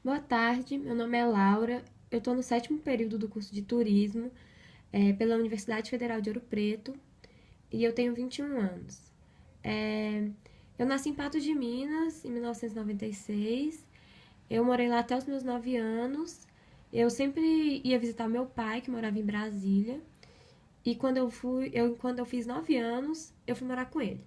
Boa tarde, meu nome é Laura, eu estou no sétimo período do curso de turismo pela Universidade Federal de Ouro Preto e eu tenho 21 anos. É, eu nasci em Patos de Minas em 1996, eu morei lá até os meus 9 anos, eu sempre ia visitar meu pai, que morava em Brasília, e quando eu fiz 9 anos, eu fui morar com ele.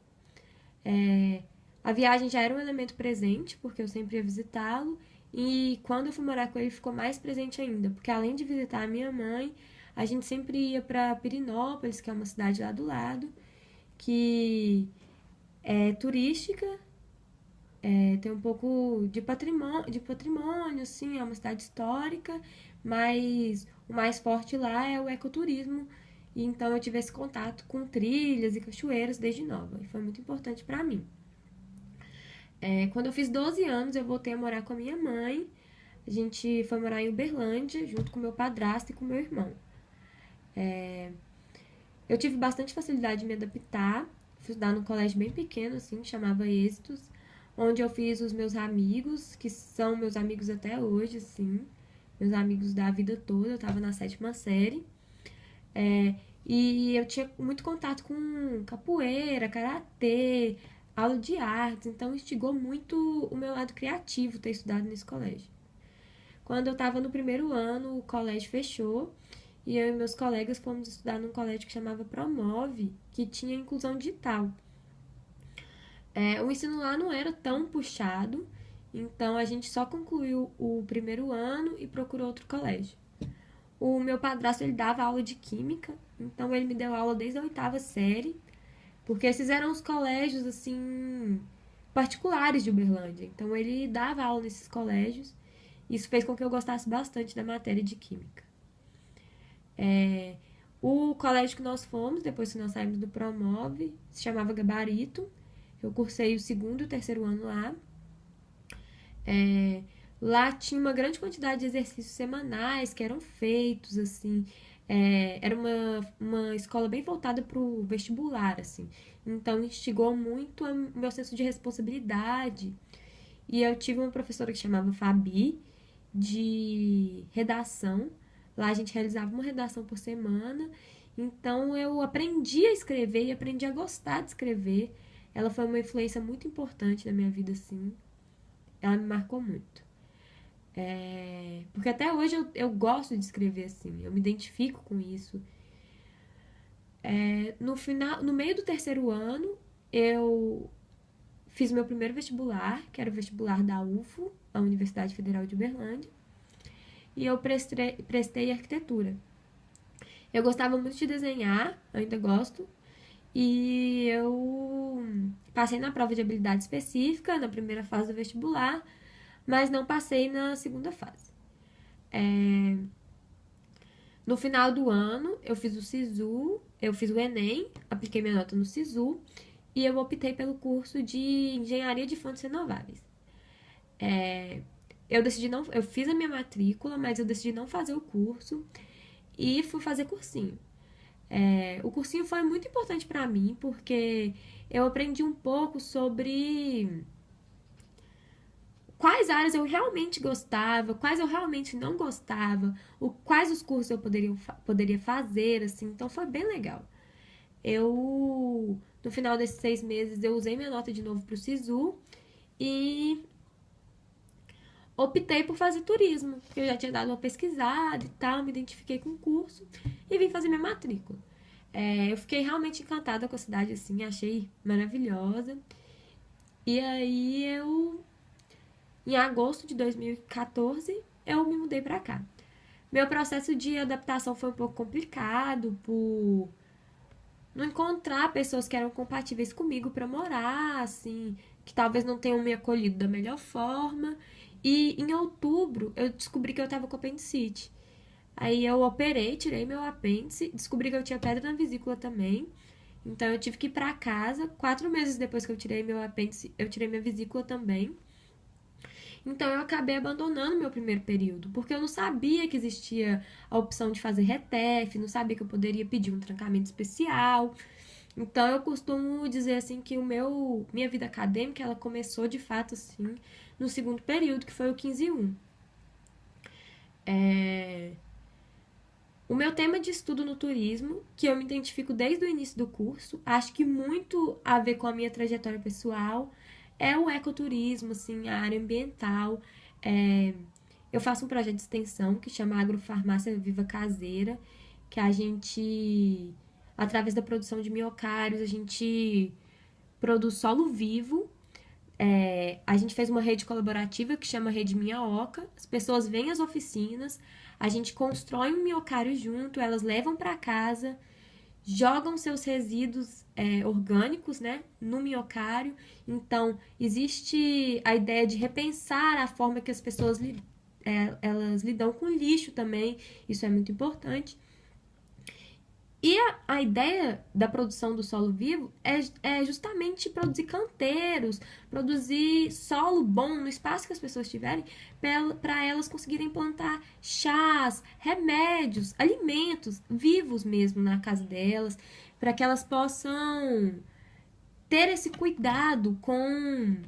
É, a viagem já era um elemento presente, porque eu sempre ia visitá-lo, e quando eu fui morar com ele ficou mais presente ainda, porque além de visitar a minha mãe, a gente sempre ia para Pirinópolis, que é uma cidade lá do lado, que é turística, tem um pouco de patrimônio, sim, é uma cidade histórica, mas o mais forte lá é o ecoturismo, e então eu tive esse contato com trilhas e cachoeiras desde nova, e foi muito importante para mim. Quando eu fiz 12 anos, eu voltei a morar com a minha mãe. A gente foi morar em Uberlândia, junto com meu padrasto e com meu irmão. Eu tive bastante facilidade de me adaptar. Fui estudar num colégio bem pequeno, assim, chamava Êxitos, onde eu fiz os meus amigos, que são meus amigos até hoje, assim. Meus amigos da vida toda. Eu tava na sétima série. É, e eu tinha muito contato com capoeira, karatê, aula de artes, então instigou muito o meu lado criativo ter estudado nesse colégio. Quando eu estava no primeiro ano, o colégio fechou e eu e meus colegas fomos estudar num colégio que chamava Promove, que tinha inclusão digital. O ensino lá não era tão puxado, então a gente só concluiu o primeiro ano e procurou outro colégio. O meu padrasto ele dava aula de química, então ele me deu aula desde a oitava série, porque esses eram os colégios assim particulares de Uberlândia. Então ele dava aula nesses colégios. Isso fez com que eu gostasse bastante da matéria de química. É, o colégio que nós fomos, depois que nós saímos do Promove, se chamava Gabarito. Eu cursei o segundo e o terceiro ano lá. É, lá tinha uma grande quantidade de exercícios semanais que eram feitos, assim. Era uma escola bem voltada para o vestibular, assim. Então, instigou muito o meu senso de responsabilidade. E eu tive uma professora que chamava Fabi, de redação. Lá a gente realizava uma redação por semana. Então, eu aprendi a escrever e aprendi a gostar de escrever. Ela foi uma influência muito importante na minha vida, assim. Ela me marcou muito. Porque até hoje eu gosto de escrever assim, eu me identifico com isso. No final, no meio do terceiro ano, eu fiz meu primeiro vestibular, que era o vestibular da UFO, a Universidade Federal de Uberlândia, e eu prestei arquitetura. Eu gostava muito de desenhar, ainda gosto, e eu passei na prova de habilidade específica na primeira fase do vestibular, mas não passei na segunda fase. No final do ano, eu fiz o SISU, eu fiz o Enem, apliquei minha nota no SISU e eu optei pelo curso de Engenharia de Fontes Renováveis. Eu fiz a minha matrícula, mas eu decidi não fazer o curso e fui fazer cursinho. O cursinho foi muito importante para mim porque eu aprendi um pouco sobre quais áreas eu realmente gostava, quais eu realmente não gostava, quais os cursos eu poderia fazer, assim, então foi bem legal. No final desses 6 meses, eu usei minha nota de novo pro SISU e optei por fazer turismo, porque eu já tinha dado uma pesquisada e tal, me identifiquei com o curso e vim fazer minha matrícula. Eu fiquei realmente encantada com a cidade, assim, achei maravilhosa. E aí em agosto de 2014, eu me mudei pra cá. Meu processo de adaptação foi um pouco complicado por não encontrar pessoas que eram compatíveis comigo para morar, assim, que talvez não tenham me acolhido da melhor forma. E em outubro eu descobri que eu tava com apendicite. Aí eu operei, tirei meu apêndice, descobri que eu tinha pedra na vesícula também. Então eu tive que ir pra casa. 4 meses depois que eu tirei meu apêndice, eu tirei minha vesícula também. Então eu acabei abandonando meu primeiro período, porque eu não sabia que existia a opção de fazer RETEF, não sabia que eu poderia pedir um trancamento especial. Então eu costumo dizer assim que minha vida acadêmica ela começou de fato assim no segundo período, que foi o 15-1. O meu tema de estudo no turismo, que eu me identifico desde o início do curso, acho que muito a ver com a minha trajetória pessoal, é o ecoturismo, assim, a área ambiental. É, eu faço um projeto de extensão que chama Agrofarmácia Viva Caseira, que a gente, através da produção de miocários, a gente produz solo vivo. A gente fez uma rede colaborativa que chama Rede Minha Oca. As pessoas vêm às oficinas, a gente constrói um miocário junto, elas levam para casa, jogam seus resíduos orgânicos, né, no miocário. Então, existe a ideia de repensar a forma que as pessoas elas lidam com lixo também. Isso é muito importante. E a ideia da produção do solo vivo é justamente produzir canteiros, produzir solo bom no espaço que as pessoas tiverem, para elas conseguirem plantar chás, remédios, alimentos vivos mesmo na casa delas, para que elas possam ter esse cuidado com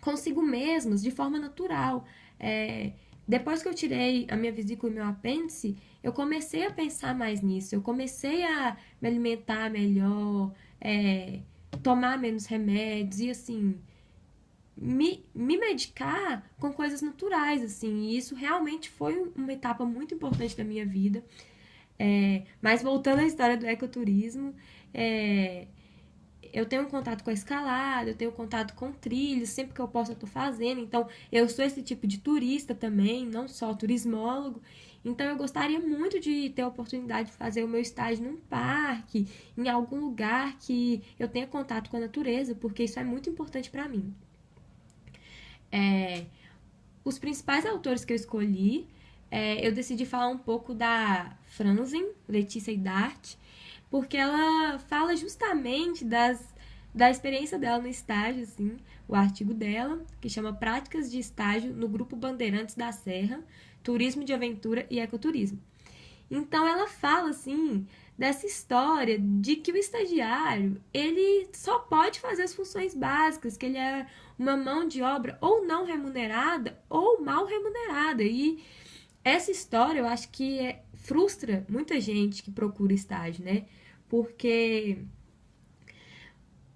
consigo mesmas de forma natural. Depois que eu tirei a minha vesícula e meu apêndice, eu comecei a pensar mais nisso. Eu comecei a me alimentar melhor, tomar menos remédios e, assim, me medicar com coisas naturais, assim. E isso realmente foi uma etapa muito importante da minha vida. Mas voltando à história do ecoturismo, eu tenho um contato com a escalada, eu tenho contato com trilhos, sempre que eu posso eu tô fazendo. Então, eu sou esse tipo de turista também, não só turismólogo. Então, eu gostaria muito de ter a oportunidade de fazer o meu estágio num parque, em algum lugar que eu tenha contato com a natureza, porque isso é muito importante para mim. Os principais autores que eu escolhi, eu decidi falar um pouco da Franzen, Letícia Idart, porque ela fala justamente da experiência dela no estágio, assim, o artigo dela, que chama Práticas de Estágio no Grupo Bandeirantes da Serra, Turismo de Aventura e Ecoturismo. Então ela fala, assim, dessa história de que o estagiário, ele só pode fazer as funções básicas, que ele é uma mão de obra ou não remunerada ou mal remunerada. E essa história eu acho que frustra muita gente que procura estágio, né? Porque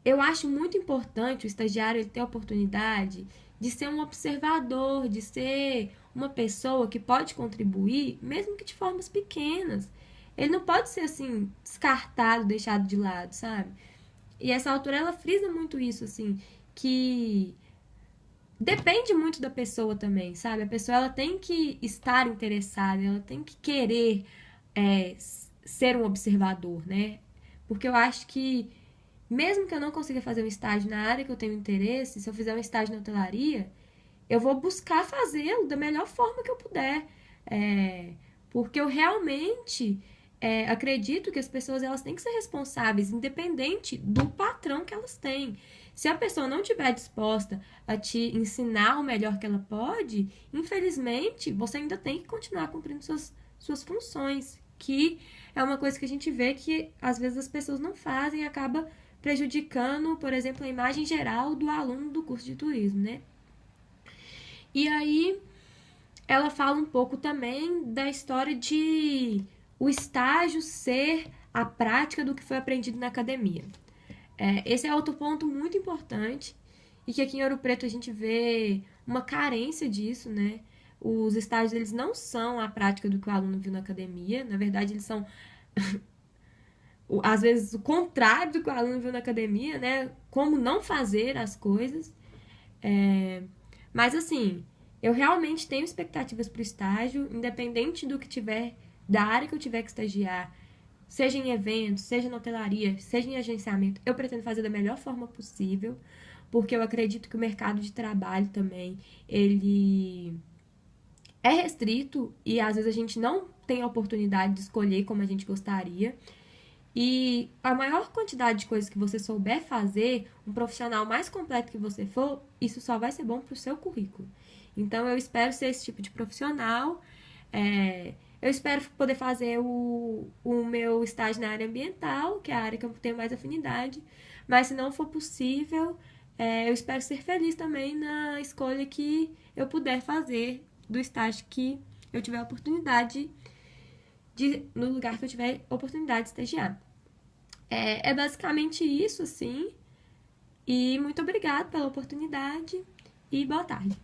eu acho muito importante o estagiário ele ter a oportunidade de ser um observador, de ser uma pessoa que pode contribuir, mesmo que de formas pequenas. Ele não pode ser assim descartado, deixado de lado, sabe? E essa autora ela frisa muito isso, assim, que depende muito da pessoa também, sabe? A pessoa ela tem que estar interessada, ela tem que querer é, ser um observador, né? Porque eu acho que mesmo que eu não consiga fazer um estágio na área que eu tenho interesse, se eu fizer um estágio na hotelaria, eu vou buscar fazê-lo da melhor forma que eu puder. Porque eu realmente acredito que as pessoas elas têm que ser responsáveis, independente do patrão que elas têm. Se a pessoa não estiver disposta a te ensinar o melhor que ela pode, infelizmente, você ainda tem que continuar cumprindo suas funções, que é uma coisa que a gente vê que às vezes as pessoas não fazem e acaba prejudicando, por exemplo, a imagem geral do aluno do curso de turismo, né? E aí ela fala um pouco também da história de o estágio ser a prática do que foi aprendido na academia. Esse é outro ponto muito importante e que aqui em Ouro Preto a gente vê uma carência disso, né? Os estágios eles não são a prática do que o aluno viu na academia, na verdade eles são às vezes o contrário do que o aluno viu na academia, né? Como não fazer as coisas. Mas assim, eu realmente tenho expectativas para o estágio, independente do que tiver, da área que eu tiver que estagiar, seja em eventos, seja na hotelaria, seja em agenciamento, eu pretendo fazer da melhor forma possível, porque eu acredito que o mercado de trabalho também, ele é restrito e às vezes a gente não tem a oportunidade de escolher como a gente gostaria. E a maior quantidade de coisas que você souber fazer, um profissional mais completo que você for, isso só vai ser bom para o seu currículo. Então, eu espero ser esse tipo de profissional. Eu espero poder fazer o meu estágio na área ambiental, que é a área que eu tenho mais afinidade. Mas, se não for possível, eu espero ser feliz também na escolha que eu puder fazer do estágio que eu tiver a oportunidade no lugar que eu tiver oportunidade de estagiar. É basicamente isso, assim. E muito obrigada pela oportunidade e boa tarde.